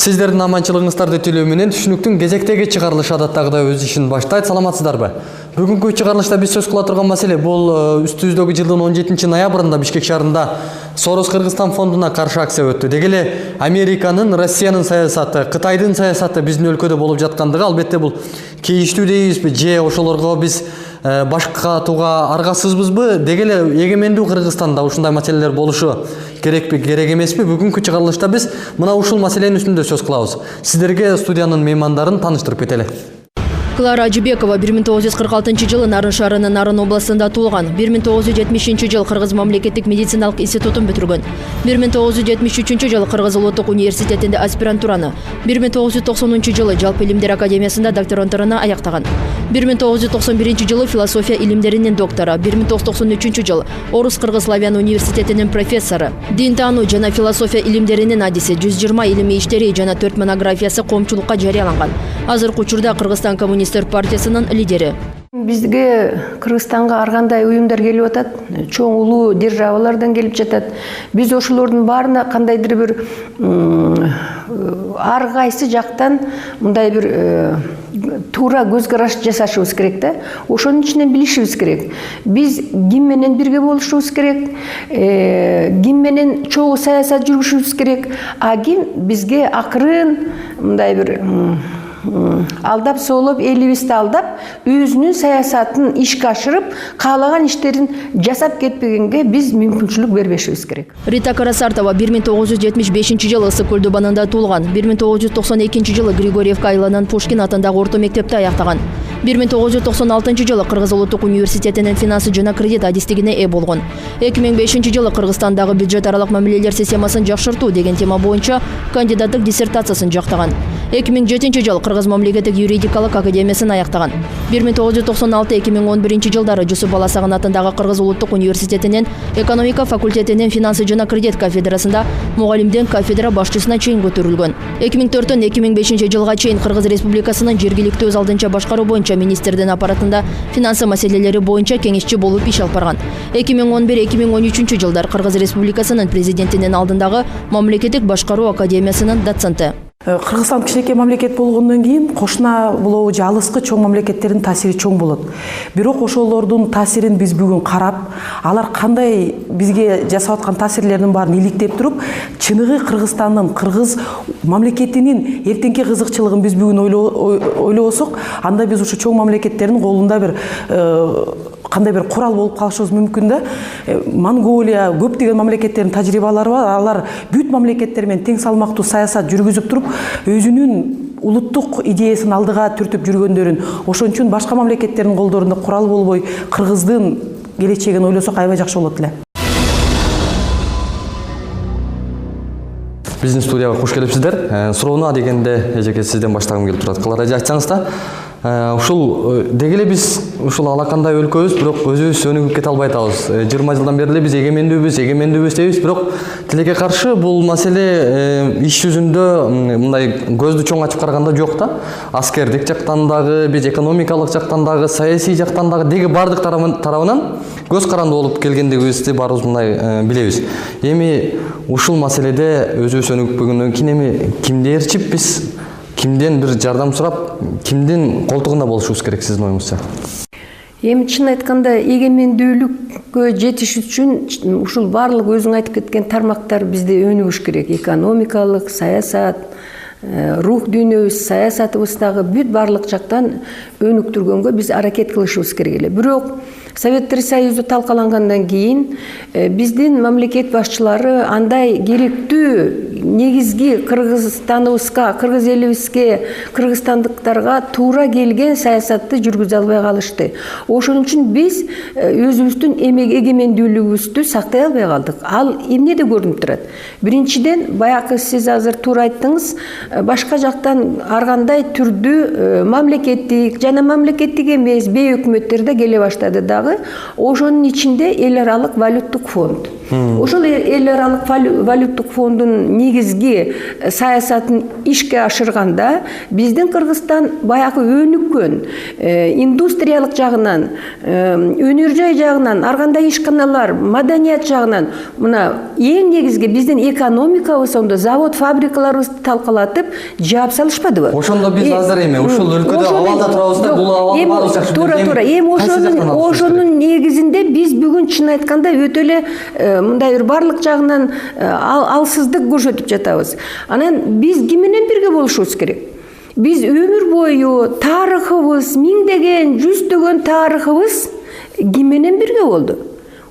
Сиздердин аманчылыгыңыздарды тилөө менен түшүнүктүн кезектеги чыгарылышы адаттагыдай өз ишин баштайт. Саламатсыздарбы? Бүгүнкү чыгарылышта биз сөз кыла турган маселе бул үстүбүздөгү жылдын 17-ноябрында Бишкек шаарында Сорос Кыргызстан фондуна каршы акция өттү. Деги эле Американын, Россиянын саясаты, Кытайдын саясаты биздин өлкөдө болуп жаткандыгы албетте бул кейиштүү дейбизби же ошолорго биз башка атууга аргасызбызбы? Деги эле эгемендүү Кыргызстанда ушундай маселелер болушу керекпи, керек эмеспи? Бүгүнкү чыгарылышта биз мына ушул маселенин үстүндө сөз кылабыз. Сиздерге студиянын меймандарын тааныштырып кетели. Клара Ажибекова 1946 жылы Нарын шаарынын Нарын областында туулган. 1970 жыл Кыргыз мамлекеттик медициналык институтун бүтүргөн. 1973 жылы Кыргыз улуттук университетинде аспирантураны, 1990 жылы Жалпы илимдер академиясында докторантураны аяктаган. 1991 жылы философия илимдеринин доктору, 1993 жылы Орус Кыргыз-Славян университетинин профессору, дин таануу жана философия илимдеринин адиси, 120 илимий иштери жана 4 монографиясы коомчулукка жарыяланган. Азыркы учурда Кыргызстан Коммунисттер партиясынын лидери. Бизге Кыргызстанга ар кандай уюмдар келип атат, чоң улуу державалардан келип жатат. Биз ошолордун баарына кандайдыр бир ар кайсы жактан мындай бир туура көз караш жасашыбыз керек да. Ошонун ичинен билишибиз керек. Биз ким менен бирге болушубуз керек, ким менен чогуу саясат жүргүзүшүбүз керек, а ким бизге акырын мындай бир алдап соолоп, элибизди алдап, өзүнүн саясатын ишке ашырып, каалаган иштерин жасап кетпегенге биз мүмкүнчүлүк бербешибиз керек. Рита Карасартова 1975 жылы Ысык көл дубанында туулган. 1992 жылы Григорьевка айылынын Пушкин атындагы орто мектепти аяктаган. 1996 жылы Кыргыз улуттук университетинин финансы жана кредит адистигине ээ болгон. 2005 жылы Кыргызстандагы бюджет аралык мамилелер системасын жакшыртуу деген тема боюнча кандидаттык диссертациясын жактаган. 2007 жылы Кыргыз мамлекеттик юридикалык академиясын аяктаган. 1996-2011 жылдары Жусуп Баласагын атындагы Кыргыз улуттук университетинин экономика факультетинин финансы жана кредит кафедрасында мугалимден кафедра башчысына чейин көтөрүлгөн. 2004-2005 жылга чейин Кыргыз Республикасынын жергиликтүү өз алдынча башкаруу боюнча министрдин аппаратында финансы маселелери боюнча кеңешчи болуп иш алып барган. 2011-2013 жылдар Кыргыз Республикасынын президентинин алдындагы мамлекеттик башкаруу академиясынын доценти. Кыргызстан кичинекей мамлекет болгондон кийин кошуна болобу же алыскы чоң мамлекеттердин таасири чоң болот. Бирок ошолордун таасирин биз бүгүн карап, алар кандай бизге жасап аткан таасирлердин баарын иликтеп туруп, чыныгы Кыргызстандын, кыргыз мамлекетинин эртеңки кызыкчылыгын биз бүгүн ойлобосок, анда биз ушу чоң мамлекеттердин колунда бир кандай бир курал болуп калышыбыз мүмкүн да. Монголия, көптөгөн мамлекеттердин тажрыйбалары бар. Алар бүт мамлекеттер менен тең салмактуу саясат жүргүзүп туруп, өзүнүн улуттук идеясын алдыга түртүп жүргөндөрүн, ошон үчүн башка мамлекеттердин колдорунда курал болбой, Кыргыздын келечегин ойлосок аябай жакшы болот эле. Биздин студияга кош келипсиздер. Суроону дегенде эжеке сизден баштагым келип турат. Кылар эже, айтсаңыз да, ушул деги эле биз ушул алакандай өлкөбүз, бирок өзүбүз өнүгүп кете албай атабыз. 20 жылдан бери эле биз эгемендүүбүз дейбиз, бирок тилекке каршы бул маселе иш жүзүндө мындай көздү чоң ачып караганда жок да. Аскердик жактан дагы, биз экономикалык жактан дагы, саясий жактан дагы деги бардык тарабынан көз каранды болуп келгендигибизди баарыбыз мындай билебиз. Эми ушул маселеде өзүбүз өнүгүпкөнгөндөн кийин эми кимди ээрчип биз, кимден бир жардам сурап, кимдин колтугунда болушубуз керек сиздин оюңузча? Эми чын айтканда эгемендүүлүккө жетиш үчүн ушул баардык өзүң айтып кеткен тармактар бизде өнүгүш керек. Экономикалык, саясат, рух дүйнөбүз, саясатыбыз дагы бүт баардык жактан өнүктүргөнгө биз аракет кылышыбыз керек эле. Бирок Советтер Союзу талкалангандан кийин биздин мамлекет башчылары андай керектүү негизги Кыргызстаныбызга, кыргыз элибизге, кыргызстандыктарга туура келген саясатты жүргүзө албай калышты. Ошон үчүн биз өзүбүздүн эгемендүүлүгүбүздү сактай албай калдык. Ал эмнеде көрүнүп турат? Биринчиден, баягы сиз азыр туура айттыңыз, башка жактан ар кандай түрдүү мамлекеттик жана мамлекеттик эмес бейөкмөттөр да келе баштады дагы. Ошонун ичинде эл аралык валюттук фонд. Ошол эл аралык валюттук фонддун негизги саясатын ишке ашырганда биздин Кыргызстан баягы өнүккөн индустриялык жагынан, өнөр жай жагынан, ар кандай ишканалар, маданият жагынан мына эң негизги биздин экономикабыз, ондо завод, фабрикаларыбызды талкалатып жаап салышпадыбы? Ошондо биз азыр эми ушул өлкөдө абалда турабыз да, бул абалды баарыбыз жакшы билебиз. Туура. Эми ошонун негизинде биз бүгүн чын айтканда өтө эле мындай барлык жагынан алсыздык көрсөтүп жатабыз. Анан биз ким менен бирге болушубуз керек? Биз өмүр бою тарыхыбыз, миңдеген, жүздөгөн тарыхыбыз ким менен бирге болду?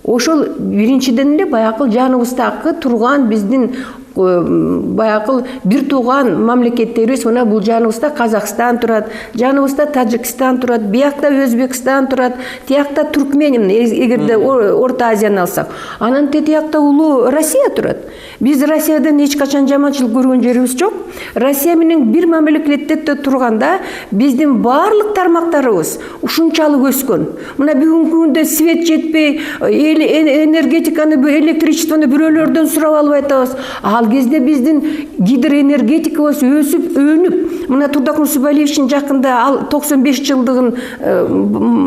Ошол биринчиден эле баягы жаныбыздагы турган биздин баягы бир тууган мамлекеттерибиз, мына бул жаныбызда Казакстан турат, жаныбызда Тажикстан турат, биякта Өзбекстан турат, тиякта Туркмен, эгерде Орто Азияны алсак. Анан тиякта улуу Россия турат. Биз Россиядан эч качан жаманчылык көргөн жерибиз жок. Россия менен бир мамлекетте турганда биздин баардык тармактарыбыз ушунчалык өскөн. Мына бүгүнкү күндө свет жетпей, энергетиканы, электричествону бирөөлөрдөн сурап албай атабыз. Ал кезде биздин гидроэнергетикабыз өсүп, өнүп, мына Турдак Нусубалиевичтин жакында ал 95 жылдыгын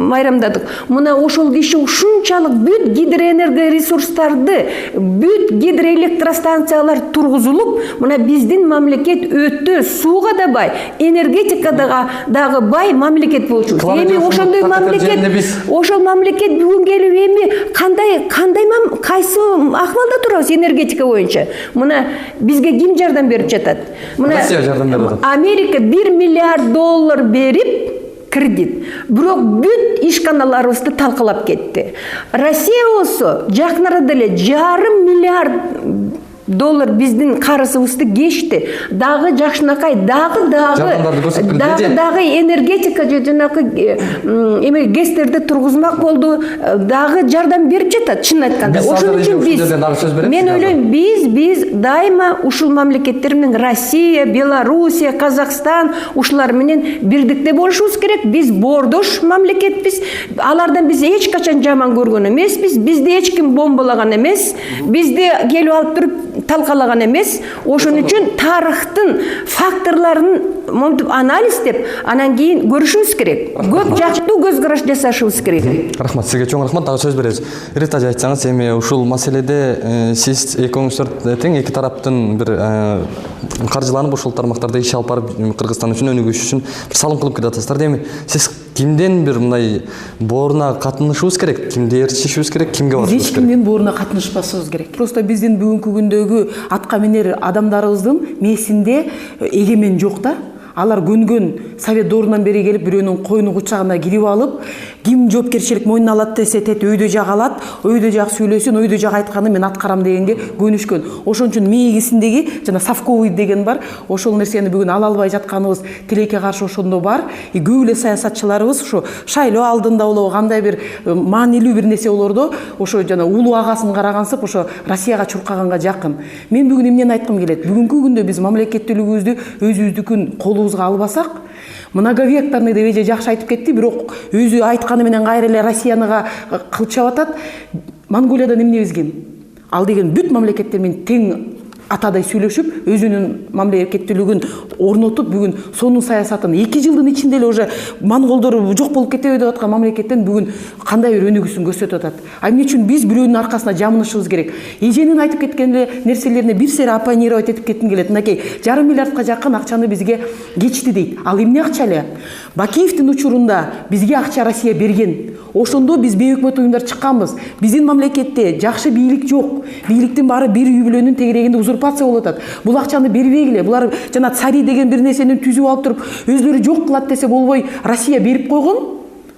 майрамдадык. Мына ошол киши ушунчалык бүт гидроэнергоресурстарды, бүт гидроэлектростанциялар тургузулуп, мына биздин мамлекет өтө сууга да бай, энергетикага дагы бай мамлекет болчубуз. Эми ошондой мамлекет, ошол мамлекет бүгүн келип эми кайсы акыбалда турабыз энергетика боюнча? Мына бизге ким жардам берип жатат? Мына Россия жардам берип жатат. Америка $1 миллиард берип кредит. Бирок бүт ишканаларыбызды талкалап кетти. Россия болсо жакын арада эле $1,5 миллиард биздин карызыбызды кечти. Дагы жакшынакай, дагы энергетика же жанагы эме гэстерди тургузмак болду, дагы жардам берип жатат, чын айтканда. Ошон үчүн мен ойлойм, биз дайыма ушул мамлекеттер менен, Россия, Белоруссия, Казакстан, ушулар менен бирдикте болушубуз керек. Биз боордош мамлекетпиз. Алардан биз эч качан жаман көргөн эмеспиз. Бизди эч ким бомбалаган эмес. Бизди келип алып туруп талкалаган эмес. Ошон үчүн тарыхтын факторлорун монтип анализдеп, анан кийин көрүшүбүз керек. Көп жактуу көз караш жасашыбыз керек. Рахмат, сизге чоң рахмат. Дагы сөз беребиз. Рита айтсаңыз, эми ушул маселеде сиз экөөңүздөр тең эки тараптын бир каржыланып ушул тармактарда иш алып барып Кыргызстан үчүн өнүгүш үчүн бир салым кылып келатасыздар. Эми сиз кимден бир мындай бооруна катнашыбыз керек, кимди ээрчишибиз керек, кимге барышыбыз керек? Эч кимдин бооруна катнашпашыбыз керек. Просто биздин бүгүнкү күндөгү атка минер адамдарыбыздын мээсинде эгемен жок да. Алар көнгөн совет доорунан бери келип бирөөнүн койну кучагына кирип алып, ким жоопкерчилик мойнуна алат десе тет өйдө жак алат, өйдө жак сүйлөсүн, өйдө жак айтканын мен аткарам дегенге көнүшкөн. Ошон үчүн мээсиндеги жана совковый деген бар. Ошол нерсени бүгүн ала албай жатканыбыз тилекке каршы ошондо бар. Көп эле саясатчыларыбыз ушу шайлоо алдында болобу, кандай бир маанилүү бир нерсе болордо, ошо жана улуу агасын карагансып, ошо Россияга чуркаганга жакын. Мен бүгүн эмнени айткым келет? Бүгүнкү күндө биз мамлекеттүүлүгүбүздү өзүбүздүкүн колубузга албасак, многовекторный деп эже жакшы айтып кетти, бирок өзү айтканы менен кайра эле Россияныга кылчап атат. Монголиядан эмне безген? Ал деген бүт мамлекеттер менен тең атадай сүйлөшүп, өзүнүн мамлекеттүүлүгүн орнотуп, бүгүн сонун саясатын 2 жылдын ичинде эле уже монголдор жок болуп кетеби деп аткан мамлекеттен бүгүн кандай бир өнүгүүсүн көрсөтүп атат. Эмне үчүн биз бирөөнүн аркасына жамынышыбыз керек? Эженин айтып кеткен нерселерине бир сери оппонировать этип кетким келет. Мынакей $1,5 миллиардка жакын акчаны бизге кечти дейт. Ал эмне акча эле? Бакиевдин учурунда бизге акча Россия берген. Ошондо биз бейөкмөт уюмдар чыкканбыз. Биздин мамлекетте жакшы бийлик жок. Бийликтин баары бир үй бүлөнүн тегерегинде узурпация болуп атат. Бул акчаны бербегиле. Булар жана цари деген бир нерсени түзүп алып туруп, өзлөрү жок кылат десе болбой, Россия берип койгон.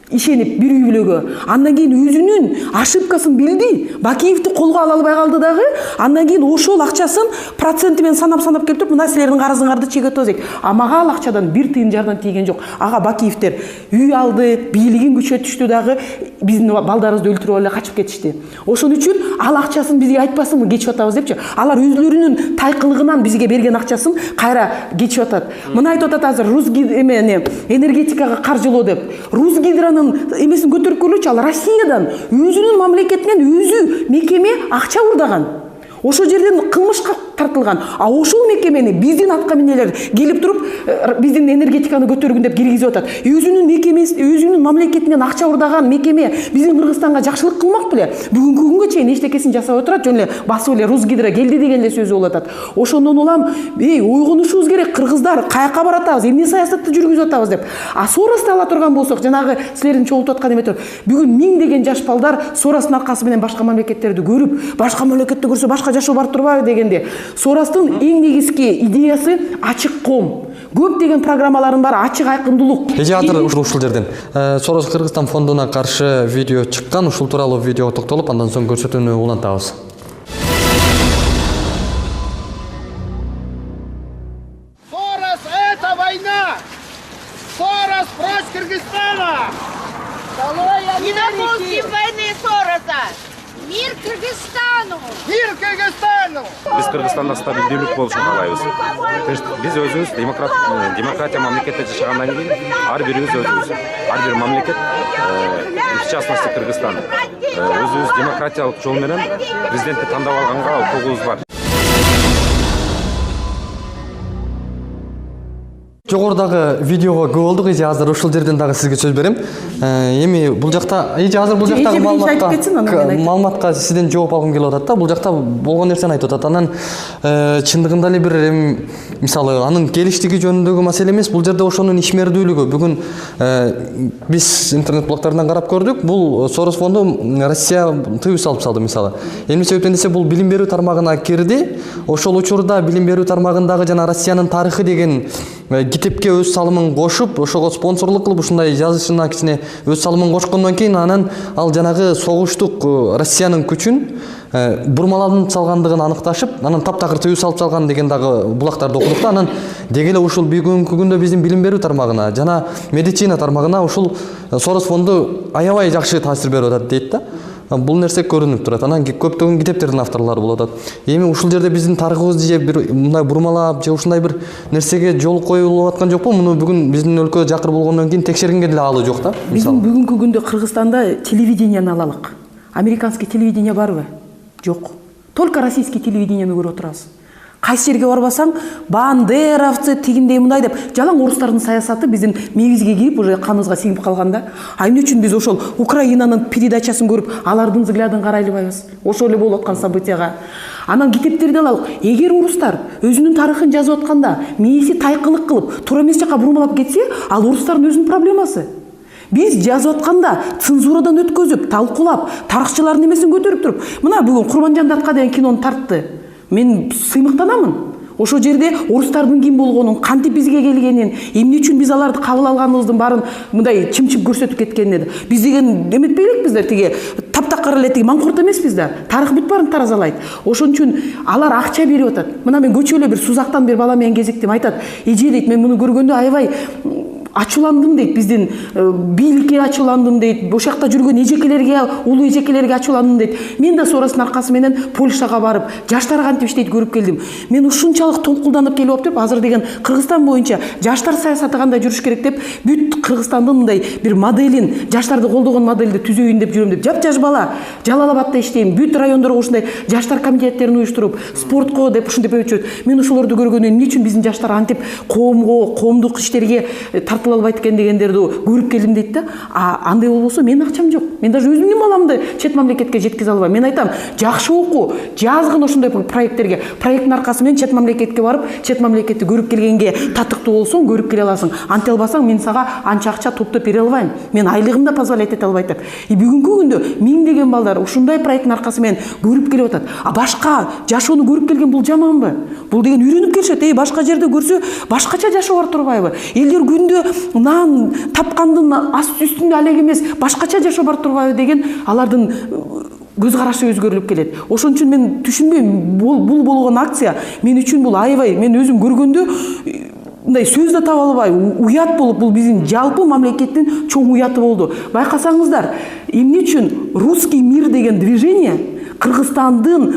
Ишенип бир үй бүлөгө. Андан кийин өзүнүн ошибкасын билди. Бакиевди колго ала албай калды дагы. Андан кийин ошол акчасын проценти менен санап келтирип, мына силердин карызыңарды чегип атабыз. Мага ал акчадан бир тыйын жардам тийген жок. Ага Бакиевдер үй алды, бийлигин күчөтүштү дагы, биздин балдарыбызды өлтүрүп эле качып кетишти. Ошон үчүн ал акчасын бизге айтпасынбы кечип атабыз депчи. Алар өзлөрүнүн тайкылыгынан бизге берген акчасын кайра кечип атат. Мына айтып атат азыр энергетикага каржылоо деп. Русгидроны Россиянын эмесин көтөрүп көргүлөчү, ал Россиядан өзүнүн мамлекетинен өзү мекеме акча урдаган. Ошол жерден кылмышка тартылган. А ошол мекемени биздин атка минелер келип туруп, биздин энергетиканы көтөргүн деп киргизип атат. Өзүнүн мекемеси, өзүнүн мамлекетинен акча урдаган мекеме биздин Кыргызстанга жакшылык кылмак беле? Бүгүнкү күнгө чейин эчтекесин жасап отурат, жөн эле басып эле Русгидро келди деген эле сөзү болуп атат. Ошондон улам, ойгонушубуз керек, кыргыздар каяка баратабыз, эмне саясатты жүргүзүп атабыз деп. А Соросто ала турган болсок, жанагы силердин чогултуп аткан эметер. Бүгүн миңдеген жаш балдар Соростун аркасы менен башка мамлекеттерди көрүп, башка мамлекетти көрсө башка жашоо бар турбайбы дегенде, Соростун эң негизги идеясы ачык ком. Көптөгөн программалардын баары ачык айкындуулук. Эже азыр ушул жерден Сорос Кыргызстан фондуна каршы видео чыккан, ушул тууралуу видеого токтолуп, андан соң көрсөтүүнү улантабыз. Сорос — это война! Сорос прочь Кыргызстана! Не допустим войны Сороса! Мир Кыргызстану! Мир Кыргызстану! Biz Kırgızstanda stabilдүүлүк болушун каалайбыз. Биз өзүбүз демократия мамлекетте жашагандан кийин ар бирибиз өзүбүз, ар бир мамлекет, в частности Кыргызстан, өзүбүз демократиялык жол менен президентти тандап алганга укугубуз бар. Жогорудагы видеого көп болдук, эже азыр ушул жерден дагы сизге сөз берем. Эми бул жакта, эже азыр бул жактагы маалыматка сизден жооп алгым келип атат да. Бул жакта болгон нерсени айтып атат. Анан чындыгында эле бир мисалы анын келиштиги жөнүндөгү маселе эмес, бул жерде ошонун ишмердүүлүгү. Бүгүн биз интернет блогторунан карап көрдүк. Бул Сорос фонду Россия тыюу салып салды мисалы. Эмне себептен десе, бул билим берүү тармагына кирди. Ошол учурда билим берүү тармагындагы жана Россиянын тарыхы деген китепке өз салымын кошуп, ошого спонсорлук кылып, ушундай жазышына кичине өз салымын кошкондон кийин анан ал жанагы согуштук Россиянын күчүн бурмаланып салгандыгын аныкташып, анан таптакыр тыюу салып салган деген дагы булактарды окудук да. Анан деги эле ушул бүгүнкү күндө биздин билим берүү тармагына жана медицина тармагына ушул Сорос фонду аябай жакшы таасир берип атат дейт да. Бул нерсе көрүнүп турат. Анан көптөгөн китептердин авторлору болуп атат. Эми ушул жерде биздин тарыхыбызды же бир мындай бурмалап же ушундай бир нерсеге жол коюлуп аткан жокпу? Муну бүгүн биздин өлкө жакыр болгондон кийин текшергенге деле алуу жок да. Биздин бүгүнкү күндө Кыргызстанда телевидениени алалык. Американский телевидение барбы? Жок. Только российский телевидениени көрүп отурабыз. Кайсы жерге барбасаң, бандеровцы тигиндей мындай деп жалаң орустардын саясаты биздин мебизге кирип, уже каныбызга сиңип калган да. А эмне үчүн биз ошол Украинанын передачасын көрүп, алардын взглядын карай албайбыз? Ошол эле болуп аткан событияга. Анан китептерди алалык. Эгер орустар өзүнүн тарыхын жазып атканда, мээси тайкылык кылып, туура эмес жака бурмалап кетсе, ал орустардын өзүнүн проблемасы. Биз жазып атканда цензурадан өткөзүп, талкуулап, тарыхчылардын эмесин көтөрүп туруп, мына бүгүн Курманжан Датка деген кинону тартты. Мен сыймыктанамын. Ошол жерде орустардын ким болгонун, кантип бизге келгенин, эмне үчүн биз аларды кабыл алганыбыздын баарын мындай чымчып көрсөтүп кеткен эди. Биз деген эметпейлекпиздер, тиги таптакыр эле тиги маңкурт эмеспиз да. Тарых бүт баарын таразалайт. Ошон үчүн алар акча берип атат. Мына мен көчөлө бир Сузактан бир бала менен кезиктим, айтат: "Эже" дейт, "мен муну көргөндө аябай ачууландым" дейт, биздин бийликке ачууландым дейт, ошол жакта жүргөн эжекелерге, улуу эжекелерге ачууландым дейт. Мен да Соростун аркасы менен Польшага барып, жаштар кантип иштейт көрүп келдим. Мен ушунчалык толкулданып келип отуруп, азыр деген Кыргызстан боюнча жаштар саясаты кандай жүрүш керек деп, бүт Кыргызстандын мындай бир моделин, жаштарды колдогон модельди түзөйүн деп жүрөм деп. Жап-жаш бала Жалал Абадта иштейм, бүт райондорго ушундай жаштар комитеттерин уюштуруп, спортко деп ушинтип өчөт. Мен ошолорду көргөндөн эмне үчүн биздин жаштар антип коомдук иштерге тартыла албайт экен дегендерди көрүп келдим дейт да. А андай болбосо мен акчам жок. Мен даже өзүмдүн баламды чет мамлекетке жеткизе албайм. Мен айтам, жакшы окуу, жазгын ошондой проекттерге. Проекттин аркасы менен чет мамлекетке барып, чет мамлекетти көрүп келгенге татыктуу болсоң, көрүп келе аласың. Анте албасаң, мен сага анча акча топтоп бере албайм. Мен айлыгым да позволять эте албайт деп. Бүгүнкү күндө миңдеген балдар ушундай проекттин аркасы менен көрүп келип атат. А башка жашоону көрүп келген бул жаманбы? Бул деген үйрөнүп келишет. Башка жерде көрсө, башкача жашоо бар турбайбы? Элдер күндө нан тапкандын үстүндө алек эмес, башкача жашоо бар турбайбы деген алардын көз карашы өзгөрүлүп келет. Ошон үчүн мен түшүнбөйм, бул болгон акция мен үчүн бул аябай, мен өзүм көргөндө мындай сөз да таба албай, уят болуп, бул биздин жалпы мамлекеттин чоң уяты болду. Байкасаңыздар, эмне үчүн Русский мир деген движение Кыргызстандын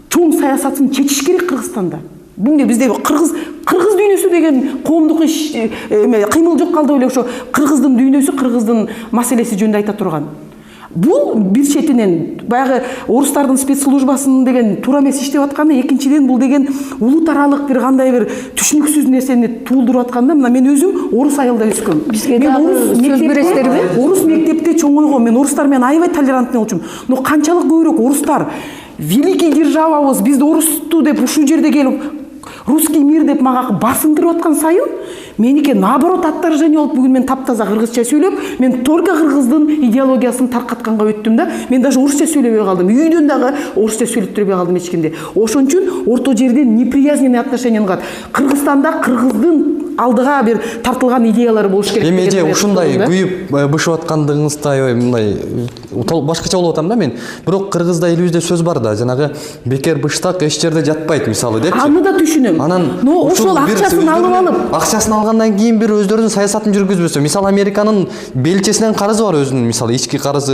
чоң саясатын чечиш керек Кыргызстанда. Бунде бизде кыргыз кыргыз дүйнөсү деген коомдук иш кыймыл жок калды беле, ошо кыргыздын дүйнөсү, кыргыздын маселеси жөнүндө айта турган. Бул бир четинен баягы орустардын спецслужбасынын деген туура эмес иштеп атканы, экинчиден бул деген улут аралык бир кандай бир түшүнүксүз нерсени туулдуруп атканда, мына мен өзүм орус айылда өскөм. Бизге дагы сөз бересиздерби? Орус мектепте чоңойгом. Мен орустар менен аябай толерантный болчумун. Но канчалык көбүрөөк орустар великий державабыз, бизди орусту деп ушул жерде келип русский мир деп мага басындырып аткан сайын, меники наоборот отторжение болуп, бүгүн мен таптаза кыргызча сүйлөп, мен только кыргыздын идеологиясын таркатканга өттүм да. Мен даже орусча сүйлөбөй калдым. Үйдөн дагы орусча сүйлөттүрбөй калдым эч кимди. Ошон үчүн орто жерден неприязненный отношение кылат. Кыргызстанда кыргыздын алдыга бир тартылган идеялары болуш керек. Эми эже ушундай күйүп бышып аткандыгыңызда аябай мындай башкача болуп атам да мен. Бирок кыргызда элибизде сөз бар да, жанагы бекер быштак эч жерде жатпайт мисалы депчи. Аны да түшүнөм. Но ошол акчасын алып акчасын алгандан кийин бир өздөрүнүн саясатын жүргүзбөсө, мисалы Американын белчесинен карызы бар, өзүнүн мисалы ички карызы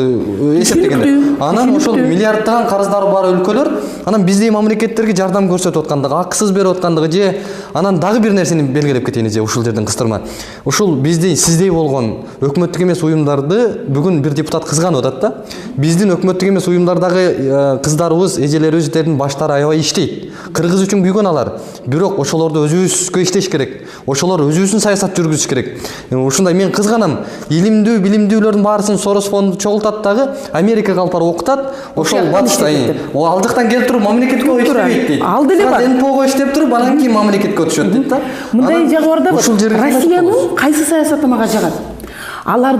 эсептегенде. Анан ошол миллиарддаган карыздары бар өлкөлөр, анан биздей мамлекеттерге жардам көрсөтүп аткандыгы, акысыз берип аткандыгы же анан дагы бир нерсени белгилеп кетейин же ушул жерден кыстырма. Ушул биздей сиздей болгон өкмөттүк эмес уюмдарды бүгүн бир депутат кызганып атат да. Биздин өкмөттүк эмес уюмдардагы кыздарыбыз, эжелерибиздин баштары аябай иштейт. Кыргыз үчүн күйгөн алар. Бирок ошолорду өзүбүзгө иштеш керек. Ошолор өзүбүздүн саясат жүргүзүш керек. Ушундай мен кызганам. Илимдүү, билимдүүлөрдүн баарысын Сорос фонду чогултат дагы, Америкага алып барып окутат. Ошол батышта о ал жактан келип туруп мамлекетке иштебейт дейт. Ал деле бар. НПОго иштеп туруп, анан кийин мамлекетке өтүшөт дейт да. Мындай жагы бар да. Россиянын кайсы саясаты мага жагат? Алар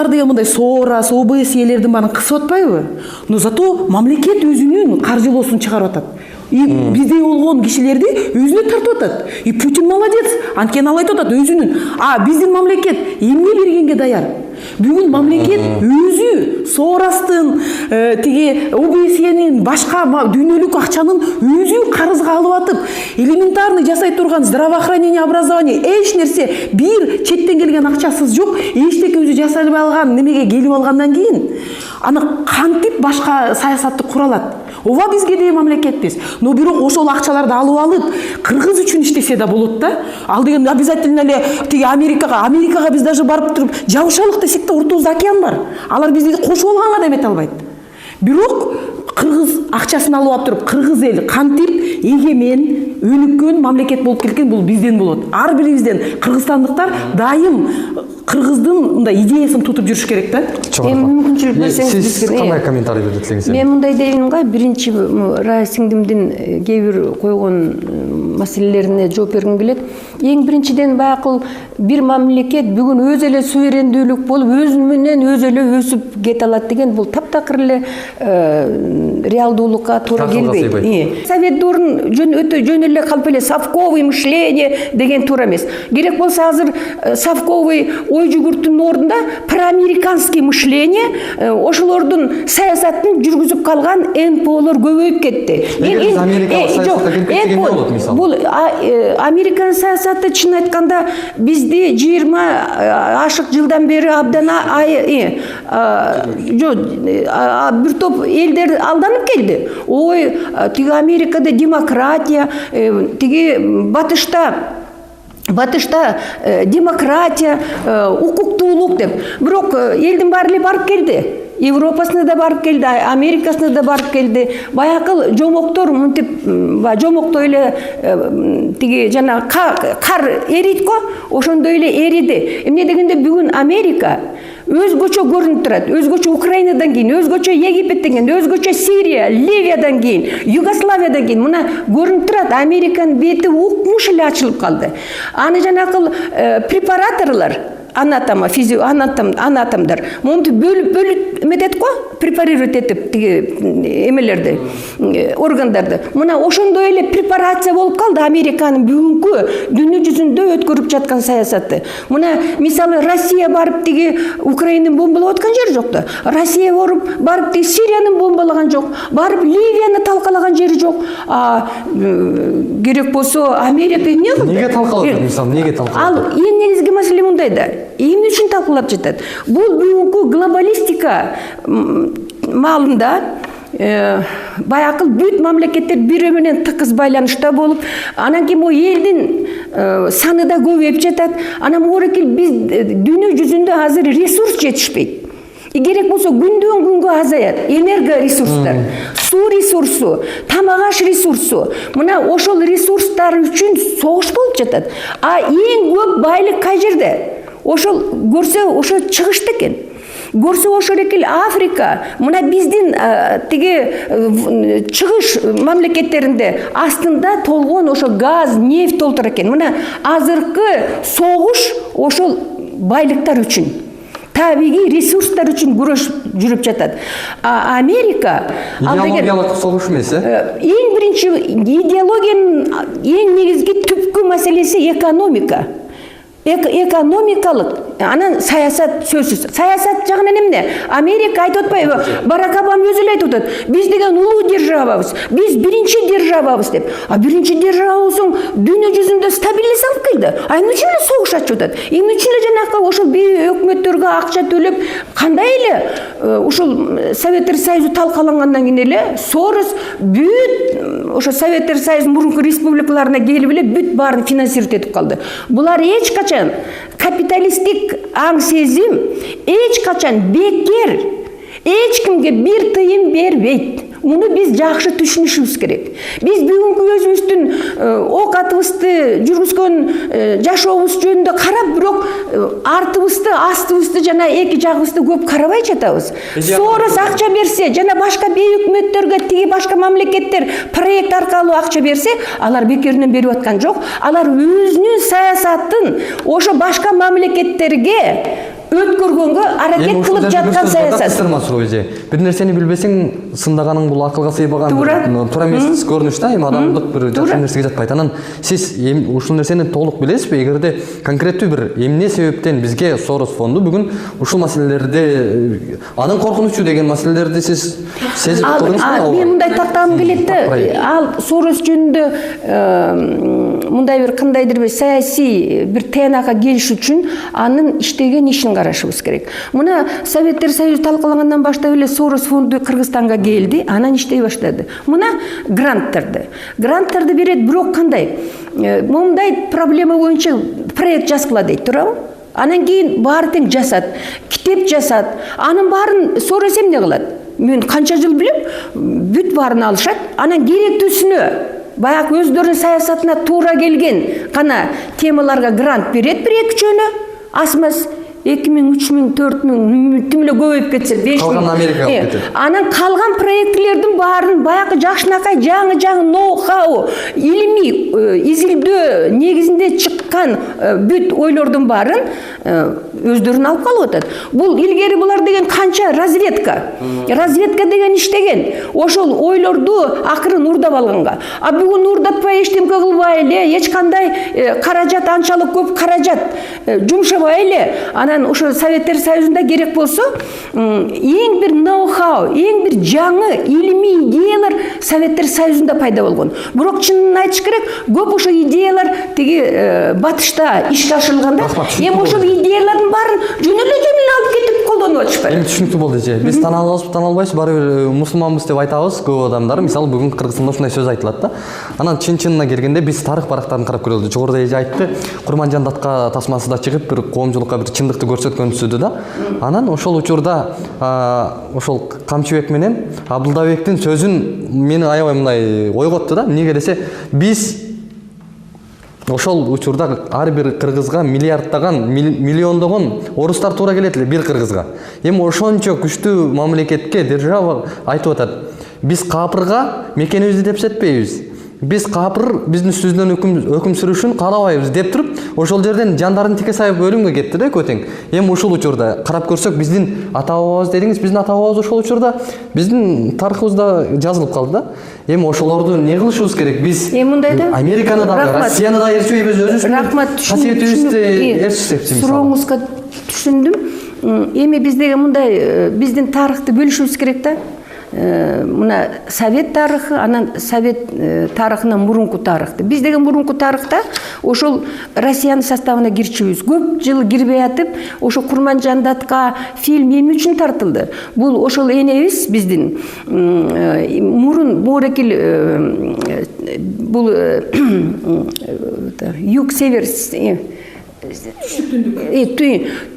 деген мындай Сорос, ОБСЕлердин баарын кысып атпайбы? Но зато мамлекет өзүнүн каржылоосун чыгарып атат. Биздей болгон кишилерди өзүнө тартып атат. Путин молодец. Анткени ал айтып атат өзүнүн. Биздин мамлекет эмне бергенге даяр? Бүгүн мамлекет өзү Соростун, тиги ОБСЕнин башка дүйнөлүк акчанын өзү карызга алып атып, элементарный жасай турган здравоохранение, образование, эч нерсе, бир четтен келген акчасыз жок, эчтеке өзү жасап алган немеге келип алгандан кийин, аны кантип башка саясатты кура алат? Ооба бизге деген мамлекетпиз. Но бирок ошол акчаларды алып, кыргыз үчүн иштесе да болот да. Ал деген обязательно эле тиги Америкага биз даже барып туруп жабышалык десек да, ортобузда океан бар. Алар бизди кошуп алганга да эмете албайт. Бирок кыргыз акчасын алып туруп, кыргыз эл кантип эгемен, өнүккөн мамлекет болуп келген, бул бизден болот. Ар бирибизден кыргызстандыктар дайым кыргыздын мындай идеясын тутуп жүрүш керек да. Эми мүмкүнчүлүк берсеңиз сиз кандай комментарий берет элеңиз? Мен мындай деймин го, биринчи Рая сиңдимдин кээ бир койгон маселелерине жооп бергим келет. Эң биринчиден баягы бир мамлекет бүгүн өзү эле суверендүүлүк болуп, өзү менен өзү эле өсүп кете алат деген бул таптакыр эле реалдуулукка туура келбейт. Совет дорун өтө жөн эле калп эле совковый мышление деген туура эмес. Керек болсо азыр совковый ой жүгүртүүнүн ордунда проамериканский мышление, ошолордун саясатын жүргүзүп калган НПОлор көбөйүп кетти. Бул Американын саясаты чын айтканда бизди 20 ашык жылдан бери абдан бир топ элдер алданып келди. Ой, тиги Америкада демократия, тиги Батышта демократия, укуктуулук деп. Бирок элдин баары эле барып келди. Европасына да барып келди, Америкасына да барып келди. Баягы жомоктор мынтип жомоктой эле тиги жана кар эрийт го, ошондой эле эриди. Эмне дегенде бүгүн Америка өзгөчө көрүнүп турат. Өзгөчө Украинадан кийин, өзгөчө Египеттен кийин, өзгөчө Сирия, Ливиядан кийин, Югославиядан кийин мына көрүнүп турат. Американын бети укмуш эле ачылып калды. Аны жанакы препараторлор, анатомдар монтип бөлүп эметет го, препарировать этип тиги эмелерди, органдарды. Мына ошондой эле препарация болуп калды Американын бүгүнкү дүйнө жүзүндө өткөрүп жаткан саясаты. Мына мисалы Россия барып тиги Украинаны бомбалап аткан жери жок да. Россия барып тиги Сирияны бомбалаган жок, барып Ливияны талкалаган жери жок. Керек болсо Америка эмне кылды? Неге талкалап, мисалы, неге талкалап? Ал эң негизги маселе мындай да. Эмне үчүн талкалап жатат? Бул бүгүнкү глобалистика маалында баягы бүт мамлекеттер бири менен тыкыз байланышта болуп, анан кийин элдин саны да көбөйүп жатат. Анан морекил биз дүйнө жүзүндө азыр ресурс жетишпейт. Керек болсо күндөн күнгө азаят энерго ресурстар, су ресурсу, тамак аш ресурсу. Мына ошол ресурстар үчүн согуш болуп жатат. А эң көп байлык кай жерде? Ошол көрсө ошо чыгышта экен. Көрсө ошол экил Африка, мына биздин тиги чыгыш мамлекеттеринде астында толгон ошо газ, нефть толтур экен. Мына азыркы согуш ошол байлыктар үчүн. Табигый ресурстар үчүн күрөш жүрүп жатат. Америка идеологиялык согуш эмес, эң биринчи идеологиянын эң негизги түпкү маселеси экономика. Экономикалык, анан саясат сөзсүз. Саясат жагынан эмне? Америка айтып атпайбы? Барак Обама өзү эле айтып атат. Биз деген улуу державабыз. Биз биринчи державабыз деп. А биринчи держава болсоң, дүйнө жүзүндө стабилдик алып келди. А эмне үчүн эле согуш ачып атат? Эмне үчүн эле жанакы ошол өкмөттөргө акча төлөп, кандай эле ушул Советтер Союзу талкалангандан кийин эле Сорос бүт ошо Советтер Союзунун мурунку республикаларына келип эле бүт баарын финансировать этип калды. Булар эч качан капиталисттик аң сезим эч качан бекер эч кимге бир тыйын бербейт. Муну биз жакшы түшүнүшүбүз керек. Биз бүгүнкү өзүбүздүн ок атыбызды жүргүзгөн жашообуз жөнүндө карап, бирок артыбызды, астыбызды жана эки жагыбызды көп карабай жатабыз. Сорос акча берсе, жана башка өкмөттөргө тиги башка мамлекеттер проект аркылуу акча берсе, алар бекеринен берип аткан жок. Алар өзүнүн саясатын ошо башка мамлекеттерге өткөргөнгө аракет кылып жаткан саясат. Бир нерсени билбесең, сындаганың бул акылга сыйбаган туура эмес көрүнүш да, эми адамдык бир жакшы нерсеге жатпайт. Анан сиз ушул нерсени толук билесизби? Эгерде конкреттүү бир эмне себептен бизге Сорос фонду бүгүн ушул маселелерди, анын коркунучу деген маселелерди сиз сезип калдыңызбы? Мен мындай тактагым келет да, ал Сорос жөнүндө мындай бир кандайдыр бир саясий бир тыянакка келиш үчүн анын иштеген ишин карашыбыз керек. Мына Советтер Союзу талкалангандан баштап эле Сорос фонду Кыргызстанга келди, анан иштей баштады. Мына гранттарды берет, бирок кандай? Мындай проблема боюнча проект жазгыла дейт, туурабы? Анан кийин баары тең жасат, китеп жасат. Анын баарын Сорос эмне кылат? Мен канча жыл билем, бүт баарын алышат. Анан керектүүсүнө баяк өздөрүнүн саясатына туура келген гана темаларга грант берет, бир-эки жөнү. Асмас 2000, 3000, 4000 тим эле көбөйүп кетсе 5000. Калган Америкага кетет. Анан калган проектлердин баарын баягы жакшынакай жаңы ноу-хау, илимий изилдөө негизинде чыккан бүт ойлордун баарын өздөрүн алып калып атат. Бул илгери булар деген канча разведка деген иштеген. Ошол ойлорду акырын урдап алганга. А бүгүн урдатпай эчтеме кылбай эле, эч кандай каражат, анчалык көп каражат жумшабай эле, анан ошо Советтер Союзунда керек болсо эң бир ноу-хау, эң бир жаңы илимий идеялар Советтер Союзунда пайда болгон. Бирок чынын айтыш керек, көп ошо идеялар тиги батышта ишке ашырылганда, эми ошол идеялардын баарын жөн эле алып кетип колдонуп атышпайбы? Эми түшүнүктүү болду же. Биз тана алабызбы, тана албайбызбы, баары бир мусулманбыз деп айтабыз көп адамдар. Мисалы бүгүн Кыргызстанда ушундай сөз айтылат да. Анан чын-чынына келгенде биз тарых барактарын карап көрөлү. Жогоруда эже айтты, Курманжан Датка тасмасы да чыгып бир коомчулукка бир чындыкты көрсөткөн түзүдү да. Анан ошол учурда ошол Камчыбек менен Абдылдабектин сөзүн мени аябай мындай ойготту да. Эмнеге десе, биз ошол учурда ар бир кыргызга миллиарддаган, миллиондогон орустар туура келет эле бир кыргызга. Эми ошончо күчтүү мамлекетке держава айтып атат. Биз капырга мекенибизди деп сетпейбиз. Биз капыр биздин үстүбүздөн өкүм сүрүшүн каалабайбыз деп туруп, ошол жерден жандарын тике сайып өлүмгө кетти да көтең. Эми ушул учурда карап көрсөк, биздин ата-бабабыз дедиңиз, биздин ата-бабабыз ошол учурда биздин тарыхыбызда жазылып калды да. Эми ошолорду эмне кылышыбыз керек? Биз Американы да, Россияны да ээрчүбүз, өзүбүздүн касиетибизди ээрчисекчи. Сурооңузга түшүндүм. Эми биз деген мындай биздин тарыхты бөлүшүбүз керек да. Мына Совет тарыхы, анан Совет тарыхынан мурунку тарыхты. Биз деген мурунку тарыхта ошол Россиянын составына кирчүбүз. Көп жыл кирбей атып, ошо Курманжан Датка фильм эмне үчүн тартылды? Бул ошол энебиз биздин мурун морекил бул юг-север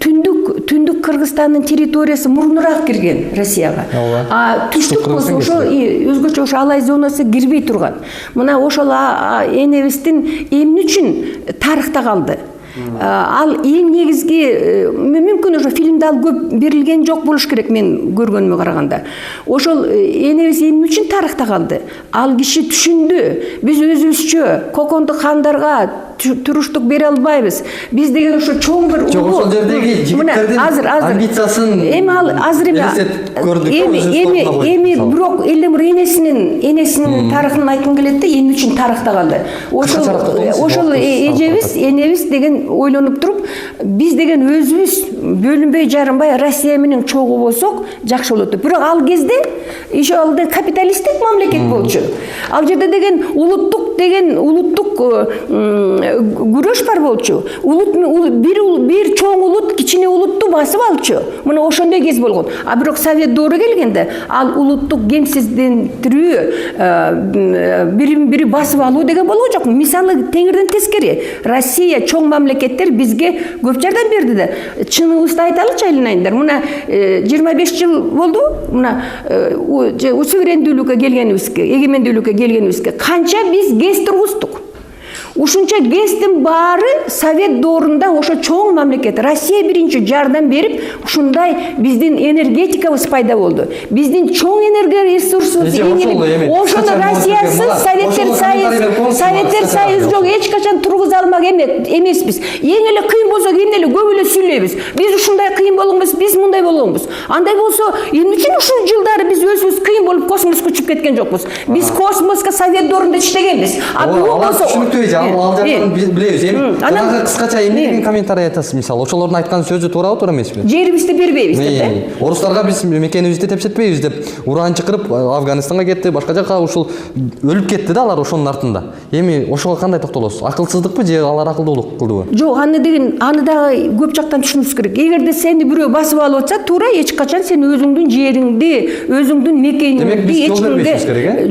түндүк Кыргызстандын территориясы мурунураак кирген Россияга. А түштүк болсо ошо өзгөчө ошо алай зонасы кирбей турган. Мына ошол энебиздин эмне үчүн тарыхта калды? Ал эң негизги мүмкүн ошо фильмде ал көп берилген жок болуш керек мен көргөнүмө караганда. Ошол энебиз эмне үчүн тарыхта калды? Ал киши түшүндү. Биз өзүбүзчө кокондук хандарга туруштук бере албайбыз. Биз деген ошо чоң бир Жок, ошол жердеги жигиттердин амбициясын эми ал азыр эми бирок элден бир энесинин тарыхын айткым келет да, эмне үчүн тарыхта калды. Ошол эжебиз, энебиз деген ойлонуп туруп, биз деген өзүбүз бөлүнбөй жарынбай Россия менен чогуу болсок жакшы болот деп. Бирок ал кезде иши алды капиталисттик мамлекет болчу. Ал жерде деген улуттук күрөш бар болчу. Бир чоң улут кичине улутту басып алчу. Мына ошондой кез болгон. А бирок Совет доору келгенде ал улуттук кемсиздендирүү, бири басып алуу деген болгон жок. Мисалы теңирден тескери. Россия чоң мамлекеттер бизге көп жардам берди да. Чыныбызды айталычы айланайындар. Мына 25 жыл болду. Мына суверендүүлүккө келгенибизге, эгемендүүлүккө келгенибизге канча биз ГЭС тургуздук. Ушунча ГЭСтин баары Совет доорунда ошо чоң мамлекет. Россия биринчи жардам берип, ушундай биздин энергетикабыз пайда болду. Биздин чоң энергия ресурсубуз ошону Россиясыз Советтер Союз жок, эч качан тургуза алмак эмеспиз. Эң эле кыйын болсо кийин эле көп эле сүйлөйбүз. Биз ушундай кыйын болгонбуз, биз мындай болгонбуз. Андай болсо, эмне үчүн ушул жылдары биз өзүбүз кыйын болуп космоско учуп кеткен жокпуз? Биз космоска Совет доорунда иштегенбиз. А бүгүн болсо ал жактан билебиз. Жанагы кыскача эмне деген комментарий айтасыз, мисалы, ошолордун айткан сөзү туура эмеспи? Жерибизди бербейбиз деп. Орустарга биз мекенибизди тепшетпейбиз деп уран чакырып Афганистанга кетти, башка жака ушул өлүп кетти да алар ошонун артында. Эми ошого кандай токтолосуз? Акылсыздыкпы же алар акылдуулук кылдыбы? Жок, аны дагы көп жактан түшүнүш керек. Эгерде сени бирөө басып алып атса, туура эч качан сен өзүңдүн жериңди, өзүңдүн мекениңди эч кимге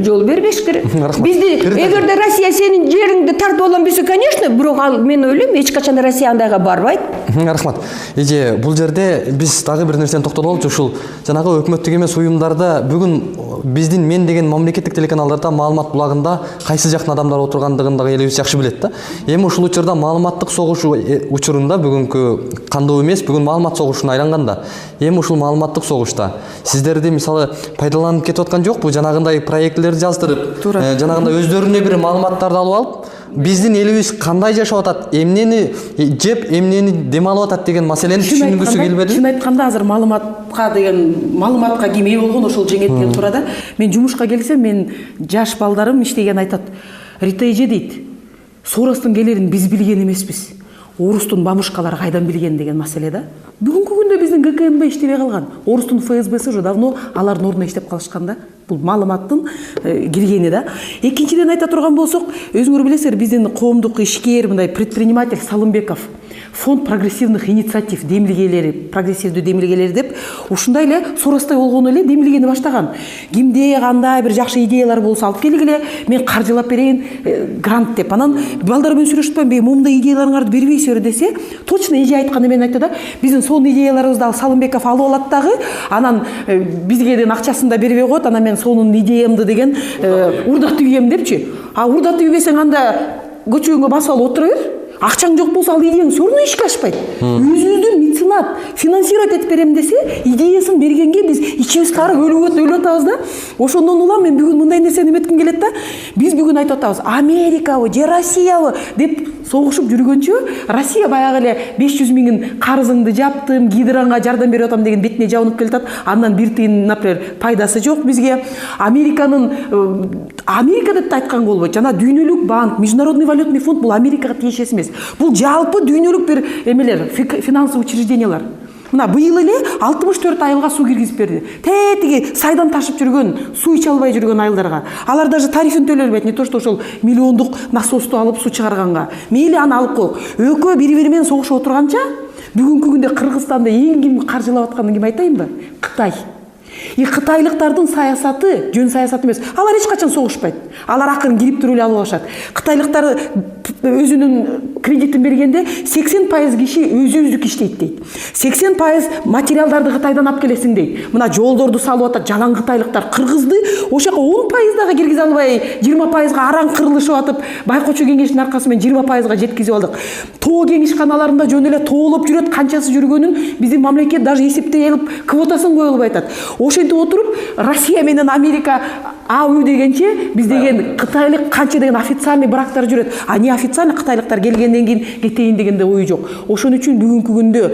жол бербеш керек. Бизди эгерде Россия сенин жериңди тартып алам десе, конечно, бирок ал мен ойлойм, эч качан Россия андайга барбайт. Рахмат. Эже, бул жерде биз дагы бир нерсени токтололучу, ушул жанагы өкмөттүк эмес уюмдарда бүгүн биздин Мен деген мамлекеттик телеканалдарда маалымат булагында кайсы жактын адамдар отургандыгын дагы элибиз жакшы билет да. Эми ушул учурда маалыматтык согушу учурунда бүгүнкү кандуу эмес, бүгүн маалымат согушуна айланганда, эми ушул маалыматтык согушта сиздерди мисалы пайдаланып кетип аткан жокпу? Жанагындай проектлерди жаздырып, жанагындай өздөрүнө бир маалыматтарды алып алып, биздин элибиз кандай жашап атат, эмнени жеп, эмнени дем алып атат деген маселени түшүнгүсү келбеди? Чын айтканда азыр маалыматка ким ээ болгон ошол жеңет деген турада. Мен жумушка келсем, мен жаш балдарым иштеген айтат. Рита эже дейт, Соростун келерин биз билген эмеспиз. Орустун бабушкалары кайдан билген деген маселе да. Бүгүнкү күндө биздин ГКМБ иштебей калган. Орустун ФСБси уже давно алардын ордуна иштеп калышкан да. Бул маалыматтын киргени да. Экинчиден айта турган болсок, өзүңөр билесиздер, биздин коомдук ишкер, мындай предприниматель Салымбеков фонд прогрессивных инициатив демилгелери, прогрессивдүү демилгелери деп ушундай эле Соростой болгону эле демилгени баштаган. Кимде кандай бир жакшы идеялар болсо алып келгиле, мен каржылап берейин, грант деп. Анан балдар менен сүйлөшүп атпаймынбы, момундай идеяларыңарды бербейсиздер десе, точно эже айтканы мен айтты да. Биздин сонун идеяларыбызды ал Салымбеков алып алат дагы, анан бизге деген акчасын да бербей коет, анан мен сонун идеямды деген урдат үйем депчи. А урдат үйбесең анда көчөгүңө басып алып отура бер. Акчаң жок болсо ал идеяң все равно ишке ашпайт. Өзүбүздүн меценат финансировать этип берем десе, идеясын бергенге биз ичибиз карып өлүп атабыз да. Ошондон улам мен бүгүн мындай нерсени эметким келет да. Биз бүгүн айтып атабыз, Америкабы же Россиябы деп согушуп жүргөнчө, Россия баягы эле 500 миңин карызыңды жаптым, Гидранга жардам берип атам деген бетине жабынып келатат. Андан бир тыйын, например, пайдасы жок бизге. Америка деп айтканга болбойт. Жана дүйнөлүк банк, Международный валютный фонд бул Америкага тиешеси эмес. Бул жалпы дүйнөлүк бир эмелер, финансовый учреждениялар. Мына быйыл эле 64 айылга суу киргизип берди. Тетиги сайдан ташып жүргөн, суу иче албай жүргөн айылдарга. Алар даже тарифин төлөбөйт, не то что ошол миллиондук насосту алып суу чыгарганга. Мейли аны алып коек. Экөө бири-бири менен согушуп отурганча, бүгүнкү күндө Кыргызстанда эң ким каржылап атканын ким айтайынбы? Кытай. Кытайлыктардын саясаты жөн саясат эмес. Алар эч качан согушпайт. Алар акырын кирип туруп эле алып алышат. Кытайлыктар өзүнүн кредитин бергенде 80% киши өзүбүздүк иштейт дейт. 80% материалдарды Кытайдан алып келесиң дейт. Мына жолдорду салып атат жалаң кытайлыктар. Кыргызды ошо 10% дагы киргизе албай 20%га араң кырылышып атып, Байкочу кеңештин аркасы менен 20%га жеткизип алдык. Тоо кеңешканаларында жөн эле тоолоп жүрөт, канчасы жүргөнүн биздин мамлекет даже эсептей алып квотасын кое албай атат. Ошентип отуруп Россия менен Америка АУ дегенче біз деген Кытайлык канча деген официальный брактар жүрөт. А не официальный кытайлыктар келгенден кийин кетейин дегенде ою жок. Ошон үчүн бүгүнкү күндө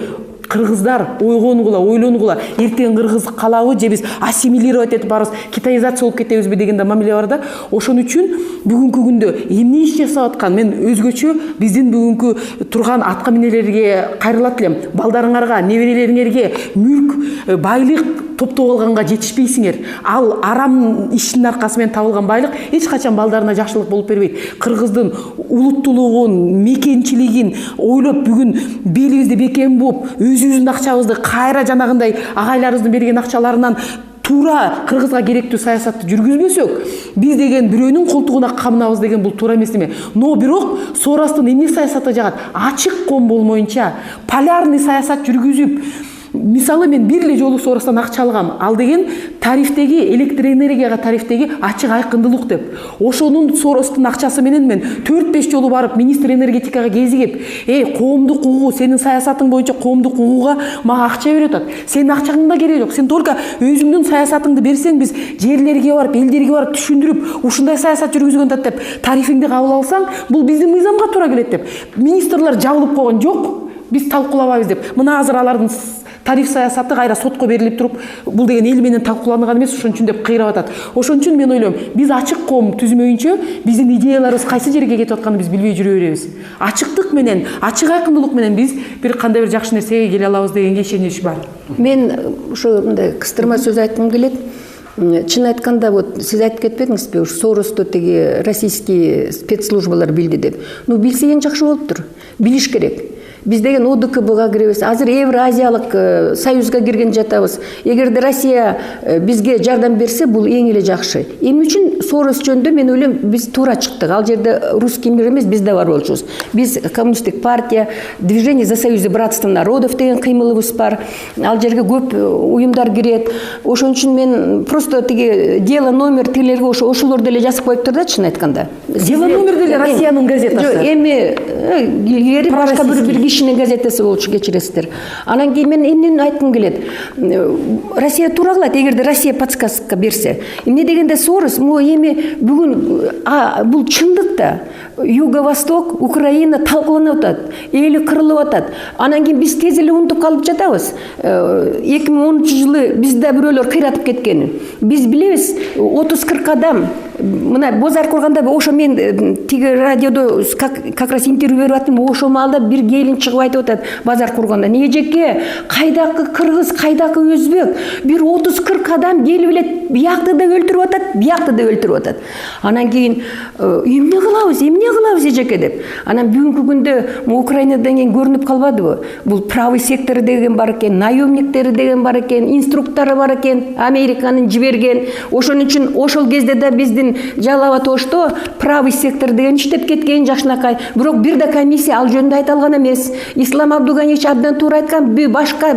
кыргыздар ойгонгула, ойлонгула, эртең кыргыз калабы же биз ассимилировать этип барыбыз, китаизация болуп кетебизби дегенде мамиле бар да. Ошон үчүн бүгүнкү күндө эмне иш жасап аткан мен өзгөчө биздин бүгүнкү турган атка минелерге кайрылат элем. Балдарыңарга, неберелериңерге мүлк, байлык топтоп алганга жетишпейсиңер. Ал арам иштин аркасы менен табылган байлык эч качан балдарына жакшылык болуп бербейт. Кыргыздын улуттуулугун, мекенчилигин ойлоп бүгүн белибизди бекем бууп, өзүбүздүн акчабызды кайра жанагындай агайларыбыздын берген акчаларынан туура кыргызга керектүү саясатты жүргүзбөсөк, биз деген бирөөнүн колтугуна камынабыз деген бул туура эмес неме. Но бирок Соростун эмне саясаты жагат? Ачык ком болмоюнча полярный саясат жүргүзүп, мисалы мен бир эле жолу Соростон акча алгам. Ал деген тарифтеги, электр энергияга тарифтеги ачык айкындылык деп. Ошонун Соростун акчасы менен мен 4-5 жолу барып министр энергетикага кезигип, коомдук угуу, сенин саясатың боюнча коомдук угууга мага акча берип атат. Сенин акчаңдын да кереги жок. Сен только өзүңдүн саясатыңды берсең, биз жерлерге барып, элдерге барып түшүндүрүп, ушундай саясат жүргүзгөн деп тарифиңди кабыл алсаң, бул биздин мыйзамга туура келет деп. Министрлер жабылып койгон жок, биз талкуулабайбыз деп. Мына азыр алардын тариф саясаты кайра сотко берилип туруп, бул деген эл менен талкууланган эмес, ошон үчүн деп кыйрап атат. Ошон үчүн мен ойлойм, биз ачык ком түзмөйүнчө биздин идеяларыбыз кайсы жерге кетип атканын биз билбей жүрө беребиз. Ачыктык менен, ачык айкындылык менен биз бир кандай бир жакшы нерсеге келе алабыз дегенге ишенич бар. Мен ошо мындай кыстырма сөз айткым келет. Чын айтканда, вот сиз айтып кетпедиңизби, ушу Соросту теги российский спецслужбалар билди деп. Ну билсе эң жакшы болуптур. Билиш керек. Биз деген ОДКБга киребиз. Азыр Евразиялык союзга кирген жатабыз. Эгерде Россия бизге жардам берсе, бул эң эле жакшы. Эмне үчүн Сорос жөнүндө мен ойлойм, биз туура чыктык. Ал жерде русский мир эмес, биз да бар болчубуз. Биз коммунисттик партия, движение за союз и братство народов деген кыймылыбыз бар. Ал жерге көп уюмдар кирет. Ошон үчүн мен просто теги дело номер тилерге ошолорду эле жазып коюптур да, чын айтканда. Дело номер деле Россиянын газетасы. Жок, эми башка бир кишинин газетасы болчу, кечиресиздер. Анан кийин мен эмнени айткым келет? Россия туура кылат, эгерде Россия подсказка берсе. Эмне дегенде Сорос, эми бүгүн бул чындык да. Юго-Восток, Украина талкууланып атат, эли кырылып атат. Анан кийин биз тез эле унутуп калып жатабыз. 2013-жылы бизде бирөөлөр кыйратып кеткенин. Биз билебиз, 30-40 адам мына Бозар курганда ошо мен тиги радиодо как раз интервью берип аттым. Ошо маалда бир келин чыгып айтып атат Базар курганда. Эжеке, кайдакы кыргыз, кайдакы өзбек, бир 30-40 адам келип эле биякты да өлтүрүп атат, биякты да өлтүрүп атат. Анан кийин эмне кылабыз эжеке деп. Анан бүгүнкү күндө Украинадан кийин көрүнүп калбадыбы? Бул правый сектор деген бар экен, наемниктери деген бар экен, инструктору бар экен, Американын жиберген. Ошон үчүн ошол кезде да биздин Жалал Абадовдо правый сектор деген иштеп кеткен жакшынакай. Бирок бир да комиссия ал жөнүндө айта алган эмес. Ислам Абдуганиевич абдан туура айткан, башка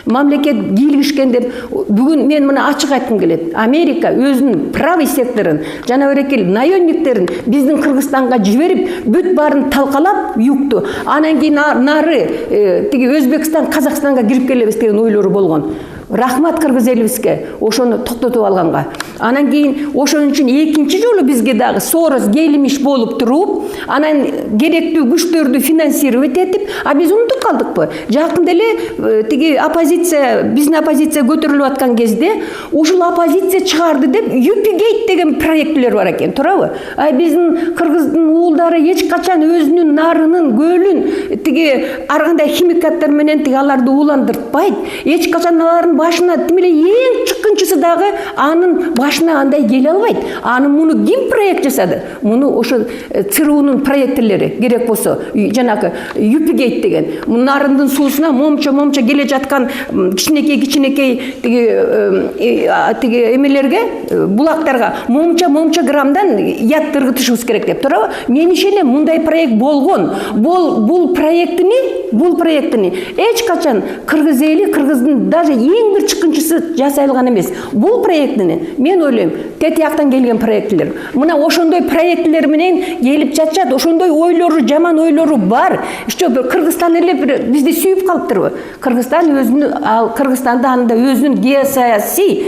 мамлекет кийлигишкен деп. Бүгүн мен мына ачык айткым келет. Америка өзүнүн правый секторун, жана берекел наемниктерин биздин Кыргызстанга жиберип, бүт баарын талкалап, юкту. Анан кийин нары тиги Өзбекстан, Казакстанга кирип келебиз деген ойлору болгон. Рахмат кыргыз элибизге ошону токтотуп алганга. Анан кийин ошон үчүн экинчи жолу бизге дагы Сорос келимиш болуп туруп, анан керектүү күчтөрдү финансировать этип, биз унутуп калдыкпы? Жакында эле тиги оппозиция, биздин оппозиция көтөрүлүп аткан кезде, ушул оппозиция чыгарды деп Юпигейт деген проекттер бар экен, туурабы? Биздин кыргыздын уулдары эч качан өзүнүн нарынын, көлүн тиги ар кандай химикаттар менен тиги аларды ууландыртпайт. Эч качан алардын башына тимеле эң чыккынчысы дагы анын башына андай келе албайт. Аны муну ким проект жасады? Муну ошо ЦРУнун проекторлори керек болсо, жанагы Юпигейт деген нарындын суусуна момча келе жаткан кичинекей тиги эмелерге, булактарга момча граммдан ят тыргытышыбыз керек деп. Туурабы? Менимче эле мындай проект болгон. Бул проектини эч качан кыргыз эли, кыргыздын даже эң бир чыккынчысы жасай алган эмес. Бул проектини мен ойлойм, тетияктан келген проектлер. Мына ошондой проектлер менен келип жатышат, ошондой ойлору, жаман ойлору бар. Иште бир Кыргызстан эле бизди сүйүп калыптырбы? Кыргызстанда анда өзүнүн геосаясий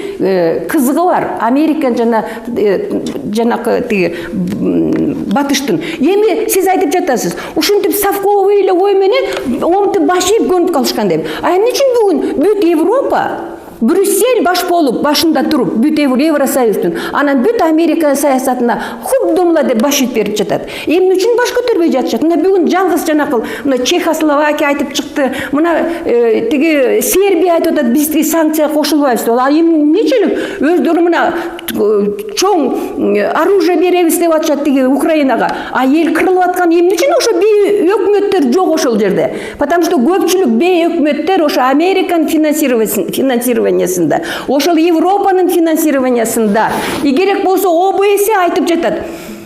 кызыгы бар. Америка жанакы тиги батыштын. Эми сиз айтып жатасыз, ушинтип совковый эле ой менен омтуп башып көнүп калышкан деп. А эмне үчүн бүгүн бүт Европа Брюссель баш болуп, башында туруп, бүт Евросоюздун, анан бүт Америка саясатына худдумла деп башып берип жатат. Эмне үчүн баш көтөрбөй жатышат? Мына бүгүн жалгыз жанакыл, мына Чехословакия айтып чыкты, мына тиги Сербия айтып атат, биз санкция кошулбайбыз деп. А эмнечелик өздөрү мына чоң оружие беребиз деп атышат тиги Украинага. А эл кырылып аткан эмне үчүн ошо бей өкмөттөр жок ошол жерде? Потому что көпчүлүк бей өкмөттөр ошо Американын финансированиясында, ошол Европанын финансированиясында. И керек болсо ОБС айтып жатат.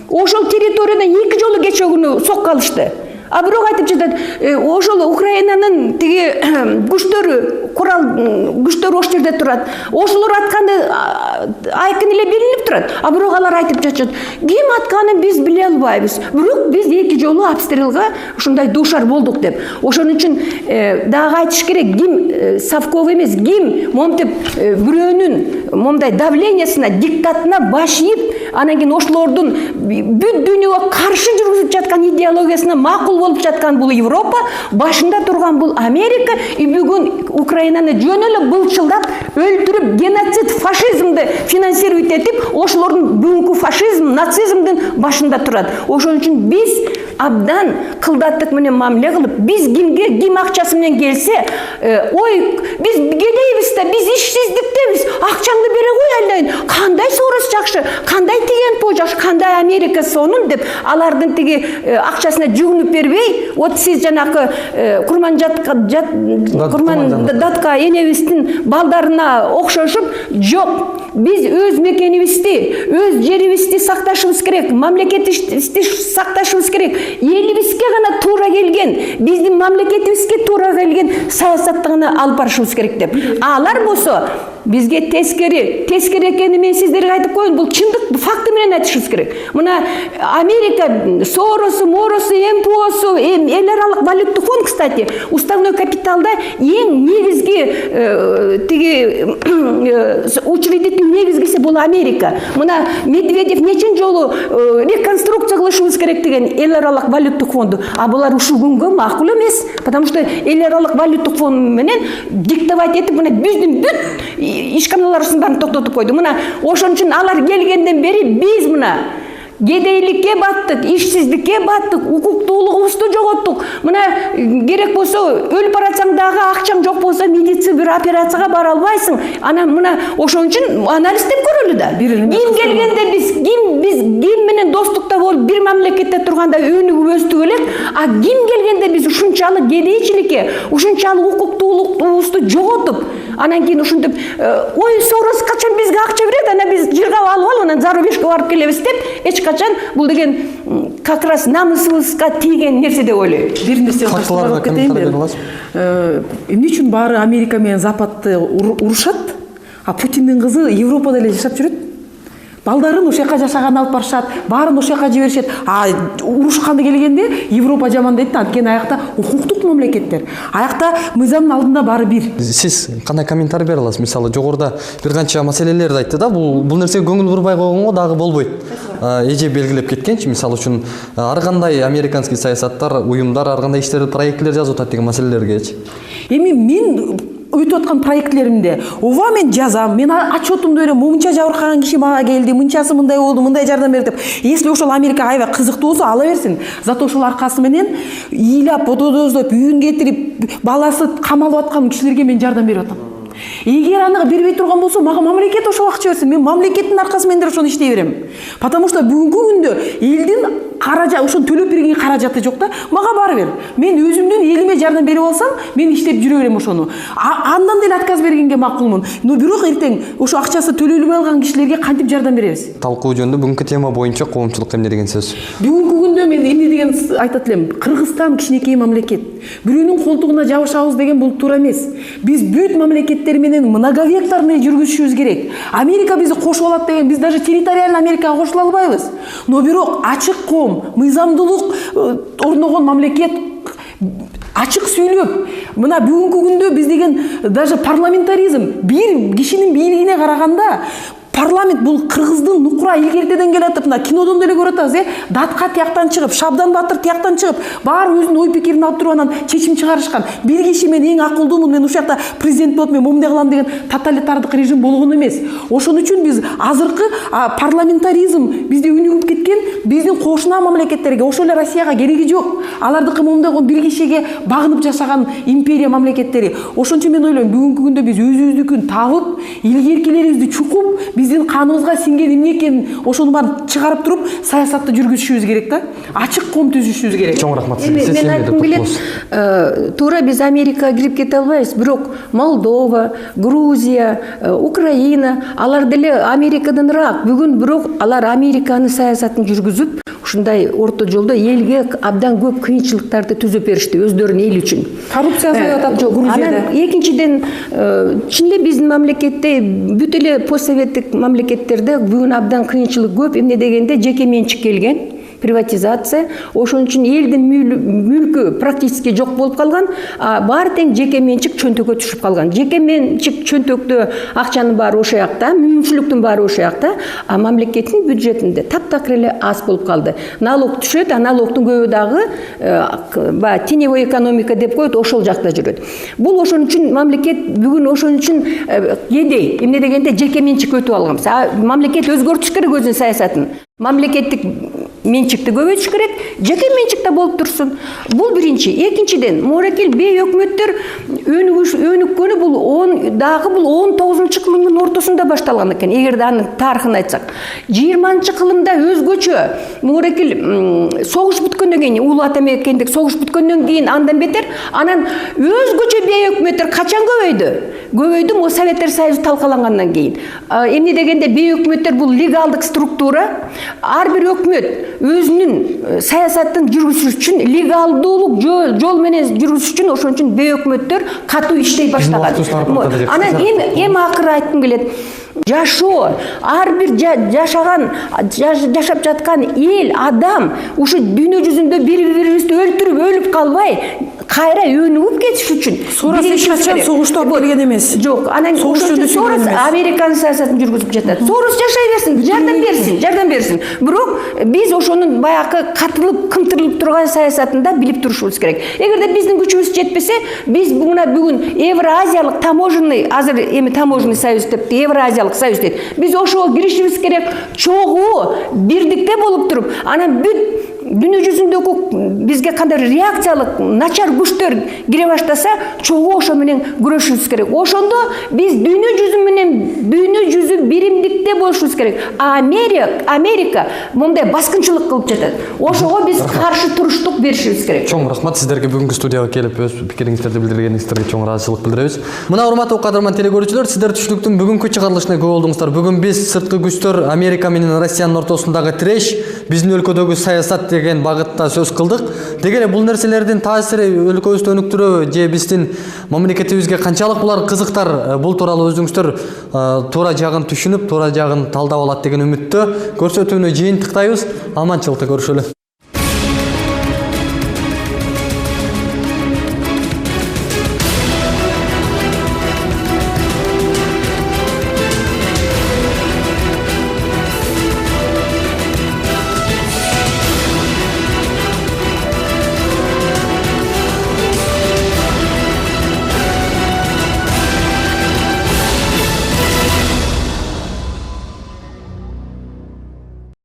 Ошол территориядан 2 жолу кече күнү сокко алышты. А бирок айтып жатат, ошол Украинанын тиги күчтөрү ошол жерде турат. Ошолор атканды айкын эле билинип турат. А бирок алар айтып жатышат, ким атканын биз биле албайбыз. Бирок биз 2 жолу обстрелга ушундай дуушар болдук деп. Ошон үчүн дагы айтыш керек, ким совков эмес, ким момтип бирөөнүн момдай давлениясына, диктатына башыйып, анан кийин ошолордун бүт дүйнөгө каршы жүргүзүп жаткан идеологиясына макул болуп жаткан бул Европа, башында турган бул Америка, и бүгүн Украинаны жөн эле былчылдап, өлтүрүп, геноцид, фашизмди финансировать этип, ошолордун бүгүнкү фашизм, нацизмдин башында турат. Ошон үчүн биз абдан кылдаттык менен мамиле кылып, биз ким акчасы менен келсе, ой, биз келейбиз да, биз ишсиздиктебиз, акчаңды бере кой айдайын, кандай Сорос жакшы, кандай Тиген жакшы, кандай Америка сонун деп, алардын тиги акчасына жүгүнүп бербей, вот сиз жанакы Курман Датка энебиздин балдарына окшошуп, жок, биз өз мекенибизди, өз жерибизди сакташыбыз керек, мамлекетибизди сакташыбыз керек, элибизге гана туура келген, биздин мамлекетибизге туура келген саясатты гана алып барышыбыз керек деп. Алар болсо бизге тескери экенин мен сиздерге айтып коеюн, бул чындык, факты менен айтышыбыз керек. Мына Америка Соросу, МПОсу, эл аралык валюттук фонд, кстати, уставной капиталда эң негизги тиги учредитель негизгиси бул Америка. Мына Медведев нечен жолу реконструкция кылышыбыз керек деген эл аралык валюттук фонду. А булар ушул күнгө макул эмес, потому что эл аралык валюттук фонд менен диктовать этип, мына биздин бүт ишканаларыбыздын баарын токтотуп койду. Мына ошон үчүн алар келгенден бери биз мына кедейликке баттык, ишсиздикке баттык, укуктуулугубузду жоготтук. Мына керек болсо өлүп баратсаң дагы акчаң жок болсо медицина бир операцияга бара албайсың. Анан мына ошон үчүн анализ деп көрөлү да. Ким келгенде биз ким менен достукта болуп бир мамлекетте турганда өнүгүп өстүк элек, а ким келгенде биз ушунчалык кедейчиликке, ушунчалык укуктуулугубузду жоготуп, анан кийин ушинтип, ой, Сорос качан бизге акча берет, анан биз жыргап алып анан зарубежге барып келебиз деп, эч качан бул деген как раз намысыбызга тийген нерсе деп ойлойм. Бир нерсе кошулуп кетейин мен. Эмне үчүн баары Америка менен Западты урушат, а Путиндин кызы Европада эле жашап жүрөт? Балдарын ошол жака жашаганын алып барышат, баарын ошол жака жиберишет. А урушканды келгенде Европа жаман дейт, анткени аякта укуктук мамлекеттер. Аякта мыйзамдын алдында баары бир. Сиз кандай комментарий бере аласыз? Мисалы, жогоруда бир канча маселелерди айтты да, бул нерсеге көңүл бурбай койгонго дагы болбойт. Эже белгилеп кеткенчи, мисалы үчүн ар кандай американский саясаттар, уюмдар ар кандай иштер, проектлер жазып атат деген маселелергечи. Эми мен өтүп аткан проектлеримде ооба мен жазам, мен отчетумду берем, мынча жабыркаган киши мага келди, мынчасы мындай болду, мындай жардам берди деп. Если ошол Америка аябай кызыктуу болсо ала берсин. Зато ошол аркасы менен ыйлап, бододоздоп, үйүн кетирип, баласы камалып аткан кишилерге мен жардам берип атам. Эгер аны бербей турган болсо, мага мамлекет ошо акча берсин. Мен мамлекеттин аркасы менен ошону иштей берем. Потому что бүгүнкү күндө элдин каражаты, ошону төлөп берген каражаты жок да. Мага бары бер. Мен өзүмдүн элиме жардам берип алсам, мен иштеп жүрө берем ошону. Андан деле отказ бергенге макулмун. Но бирок эртең ошо акчасы төлөлбөй алган кишилерге кантип жардам беребиз? Талкуу жөнүндө бүгүнкү тема боюнча коомчулук эмне деген сөз? Бүгүнкү күндө мен эмне деген айтат элем? Кыргызстан кичинекей мамлекет. Бирөөнүн колтугуна жабышабыз деген бул туура эмес. Биз бүт мамлекеттер менен многовекторный жүргүзүшүбүз керек. Америка бизди кошуп алат деген, биз даже территориально Америкага кошула албайбыз. Но бирок ачык коом, мыйзамдуулук орногон мамлекет ачык сүйлөп, мына бүгүнкү күндө биз деген даже парламентаризм бир кишинин бийлигине караганда парламент бул кыргыздын нукура илгертеден келатып, мына кинодон деле көрүп атабыз, Датка тияктан чыгып, Шабдан Батыр тияктан чыгып, баары өзүнүн ой пикирин алып туруп анан чечим чыгарышкан. Бир киши мен эң акылдуумун, мен ушул жакта президент болуп мен момундай кылам деген тоталитардык режим болгон эмес. Ошон үчүн биз азыркы парламентаризм бизде өнүгүп кеткен, биздин кошуна мамлекеттерге, ошол эле Россияга кереги жок. Алардыкы момундай бир кишиге багынып жашаган империя мамлекеттери. Ошон үчүн мен ойлойм, бүгүнкү күндө биз өзүбүздүкүн табып, илгеркилерибизди чукуп, биздин каныбызга сиңген эмне экенин ошону баарын чыгарып туруп, саясатты жүргүзүшүбүз керек да. Ачык коом түзүшүбүз керек. Чоң рахмат. Мен айткым келет, туура биз Америкага кирип кете албайбыз, бирок Молдова, Грузия, Украина, алар деле Америкадан ыраак. Бүгүн бирок алар Американын саясатын жүргүзүп, ушундай орто жолдо элге абдан көп кыйынчылыктарды түзүп беришти өздөрүнүн эл үчүн. Коррупция азайып атат Грузияда. Анан экинчиден, чын эле биздин мамлекетте бүт эле постсоветтик мамлекеттерде бүгүн абдан кыйынчылык көп. Эмне дегенде жеке менчик келген, приватизация, ошон үчүн элдин мүлкү практически жок болуп калган, баары тең жеке менчик чөнтөккө түшүп калган. Жеке менчик чөнтөктө акчанын баары ошол жакта, мүмкүнчүлүктүн баары ошол жакта, а мамлекеттин бюджетинде таптакыр эле аз болуп калды. Налог түшөт, а налогдун көбү дагы теневой экономика деп коет, ошол жакта жүрөт. Бул ошон үчүн мамлекет бүгүн ошон үчүн кедей, эмне дегенде жеке менчик өтүп алганбыз. Мамлекет өзгөртүш керек өзүнүн саясатын. Мамлекеттик менчикти көбөйтүш керек, жеке менчикте болуп турсун. Бул биринчи. Экинчиден, муракил бей өкмөттөр өнүккөнү бул 19-кылымдын ортосунда башталган экен, эгерде анын тарыхын айтсак. 20-кылымда өзгөчө муракил согуш бүткөндөн кийин, улуу ата мекендик согуш бүткөндөн кийин андан бетер, анан өзгөчө бей өкмөттөр качан көбөйдү? Көбөйдү мо Советтер Союзу талкалангандан кийин. Эмне дегенде бей өкмөттөр бул легалдык структура, ар бир өкмөт өзүнүн саясатын жүргүзүш үчүн легалдуулук жол менен жүргүзүш үчүн ошон үчүн бей өкмөттөр катуу иштей баштаган. Анан эми акыры айткым келет. Жашоо, ар бир жашап жаткан эл, адам ушу дүйнө жүзүндө бири-бирибизди өлтүрүп, өлүп калбай, кайра өнүгүп кетиш үчүн эч качан согуштап келген эмес. Жок, анан Сорос Американын саясатын жүргүзүп жатат. Сорос жашай берсин, жардам берсин. Бирок биз ошонун баягы катылып, кымтырылып турган саясатында билип турушубуз керек. Эгерде биздин күчүбүз жетпесе, биз бүгүн Евразиялык таможенный, азыр эми таможенный союз деп, Евразиялык союз дейт. Биз ошого киришибиз керек, чогуу бирдикте болуп туруп, анан бүт дүйнө жүзүндөгү бизге кандай реакциялык начар күчтөр кире баштаса, чогуу ошо менен күрөшүбүз керек. Ошондо биз дүйнө жүзү биримдикте болушубуз керек. Америка мындай баскынчылык кылып жатат. Ошого биз каршы туруштук беришибиз керек. Чоң рахмат сиздерге бүгүнкү студияга келип өз пикириңиздерди билдиргениңиздерге чоң ыраазычылык билдиребиз. Мына урматтуу кадырман телекөрүүчүлөр, сиздер түштүктүн бүгүнкү чыгарылышына күбө болдуңуздар. Бүгүн биз сырткы күчтөр Америка менен Россиянын ортосундагы тиреш, биздин өлкөдөгү саясат деген багытта сөз кылдык. Деги эле бул нерселердин таасири өлкөбүздү өнүктүрөбү же биздин мамлекетибизге канчалык булар кызыктар, бул тууралуу өзүңүздөр туура жагын түшүнүп, туура жагын талдап алат деген үмүттө көрсөтүүнү жыйынтыктайбыз. Аманчылыкта көрүшөлү.